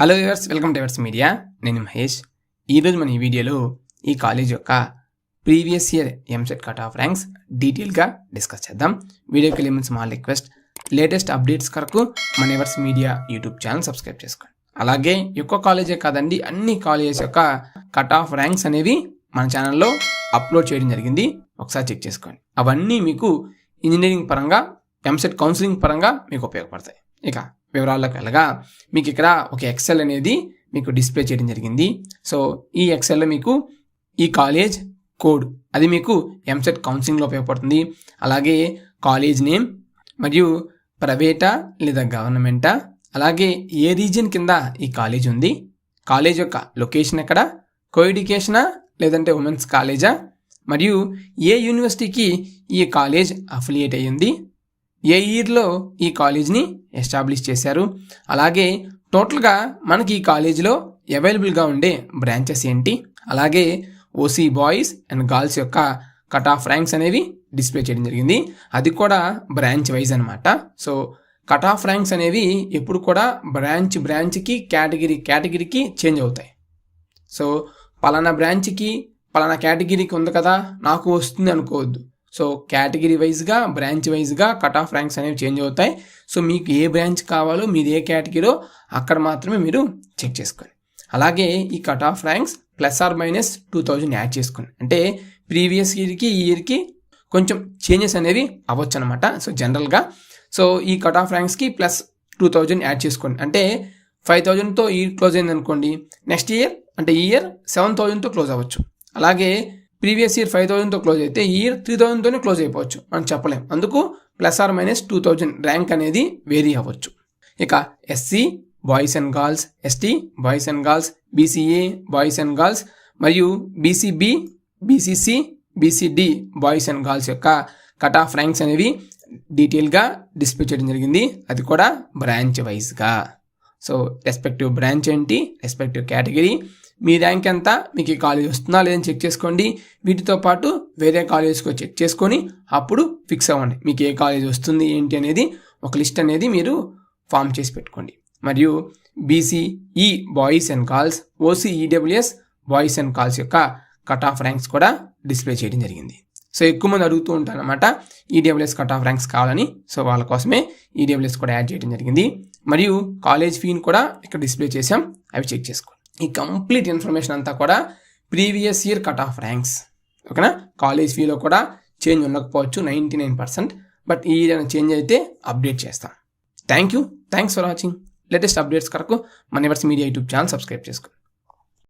Hello viewers, welcome to Evers media. నేను మహేష్. ఈరోజు మన ఈ వీడియోలో ఈ కాలేజ్ యొక్క previous year EAMCET cut off ranks డీటెయిల్గా డిస్కస్ చేద్దాం. వీడియోకి వెళ్ళే ముందు స్మాల్ రిక్వెస్ట్, లేటెస్ట్ అప్డేట్స్ కొరకు మన ఎవర్స్ మీడియా యూట్యూబ్ ఛానల్ సబ్స్క్రైబ్ చేసుకోండి. అలాగే ఒక్క కాలేజే కాదండి, అన్ని కాలేజెస్ యొక్క కట్ ఆఫ్ ర్యాంక్స్ అనేవి మన ఛానల్లో అప్లోడ్ చేయడం జరిగింది. ఒకసారి చెక్ చేసుకోండి. అవన్నీ మీకు ఇంజనీరింగ్ పరంగా, ఎంసెట్ కౌన్సిలింగ్ పరంగా మీకు ఉపయోగపడతాయి. ఇక వివరాల్లోకి వెళ్ళగా, మీకు ఇక్కడ ఒక ఎక్సెల్ అనేది మీకు డిస్ప్లే చేయడం జరిగింది. సో ఈ ఎక్సెల్లో మీకు ఈ కాలేజ్ కోడ్ అది మీకు ఎంసెట్ కౌన్సిలింగ్లో ఉపయోగపడుతుంది. అలాగే కాలేజ్ నేమ్ మరియు ప్రైవేటా లేదా గవర్నమెంటా, అలాగే ఏ రీజియన్ కింద ఈ కాలేజ్ ఉంది, కాలేజ్ యొక్క లొకేషన్ ఎక్కడ, కోఎడ్యుకేషనా లేదంటే ఉమెన్స్ కాలేజా, మరియు ఏ యూనివర్సిటీకి ఈ కాలేజ్ అఫిలియేట్ అయ్యింది, ఏ ఇయర్లో ఈ కాలేజ్ని ఎస్టాబ్లిష్ చేశారు, అలాగే టోటల్గా మనకి ఈ కాలేజీలో అవైలబుల్గా ఉండే బ్రాంచెస్ ఏంటి, అలాగే ఓసీ బాయ్స్ అండ్ గర్ల్స్ యొక్క కట్ ఆఫ్ ర్యాంక్స్ అనేవి డిస్ప్లే చేయడం జరిగింది. అది కూడా బ్రాంచ్ వైజ్ అనమాట. సో కట్ ఆఫ్ ర్యాంక్స్ అనేవి ఎప్పుడు కూడా బ్రాంచ్కి కేటగిరీకి చేంజ్ అవుతాయి. సో పలానా బ్రాంచ్కి పలానా కేటగిరీకి ఉంది కదా నాకు వస్తుంది అనుకోవద్దు. సో కేటగిరీ వైజ్గా, బ్రాంచ్ వైజ్గా కట్ ఆఫ్ ర్యాంక్స్ అనేవి చేంజ్ అవుతాయి. సో మీకు ఏ బ్రాంచ్ కావాలో, మీది ఏ కేటగిరీలో అక్కడ మాత్రమే మీరు చెక్ చేసుకోండి. అలాగే ఈ cut off ranks +or-2000 add చేసుకోండి. అంటే ప్రీవియస్ ఇయర్కి ఈ ఇయర్కి కొంచెం చేంజెస్ అనేవి అవ్వచ్చు అనమాట. సో జనరల్గా ఈ కట్ ఆఫ్ ర్యాంక్స్కి +2000 యాడ్ చేసుకోండి. అంటే 5000తో ఈ క్లోజ్ అయింది అనుకోండి, నెక్స్ట్ ఇయర్ అంటే ఈ ఇయర్ 7000తో క్లోజ్ అవ్వచ్చు. అలాగే ప్రీవియస్ ఇయర్ 5000తో క్లోజ్ అయితే ఈ ఇయర్ 3000తోనే క్లోజ్ అయిపోవచ్చు, మనం చెప్పలేం. అందుకు +or-2000 ర్యాంక్ అనేది వేరీ అవ్వచ్చు. ఇక SC boys and girls, ST boys and girls, BCA boys and girls మరియు BCB, BCC, BCD boys and girls యొక్క కట్ ఆఫ్ ర్యాంక్స్ అనేవి డీటెయిల్గా డిస్ప్లే చేయడం జరిగింది. అది కూడా బ్రాంచ్ వైజ్గా. సో రెస్పెక్టివ్ బ్రాంచ్ ఏంటి, రెస్పెక్టివ్ కేటగిరీ, మీ ర్యాంక్ ఎంత, మీకు ఈ కాలేజ్ వస్తుందా లేదని చెక్ చేసుకోండి. వీటితో పాటు వేరే కాలేజ్కి చెక్ చేసుకొని అప్పుడు ఫిక్స్ అవ్వండి మీకు ఏ కాలేజ్ వస్తుంది ఏంటి అనేది ఒక లిస్ట్ అనేది మీరు ఫామ్ చేసి పెట్టుకోండి. మరియు BCE boys and girls, OC EWS boys and girls యొక్క కట్ ఆఫ్ ర్యాంక్స్ కూడా డిస్ప్లే చేయడం జరిగింది. సో ఎక్కువ మంది అడుగుతూ ఉంటారు అన్నమాట ఈడబ్ల్యూఎస్ కట్ ఆఫ్ ర్యాంక్స్ కావాలని. సో వాళ్ళ కోసమే ఈడబ్ల్యూఎస్ కూడా యాడ్ చేయడం జరిగింది. మరియు కాలేజ్ ఫీని కూడా ఇక్కడ డిస్ప్లే చేసాం, అవి చెక్ చేసుకోండి. ఈ కంప్లీట్ ఇన్ఫర్మేషన్ అంతా కూడా previous year cut off ranks. ఓకేనా, కాలేజ్ ఫీలో కూడా చేంజ్ ఉండకపోవచ్చు 99%, బట్ ఈ ఇయర్ చేంజ్ అయితే అప్డేట్ చేస్తాం. Thanks for watching. Latest updates కొరకు మన ఎవర్స్ మీడియా యూట్యూబ్ ఛానల్ సబ్స్క్రైబ్ చేసుకోండి.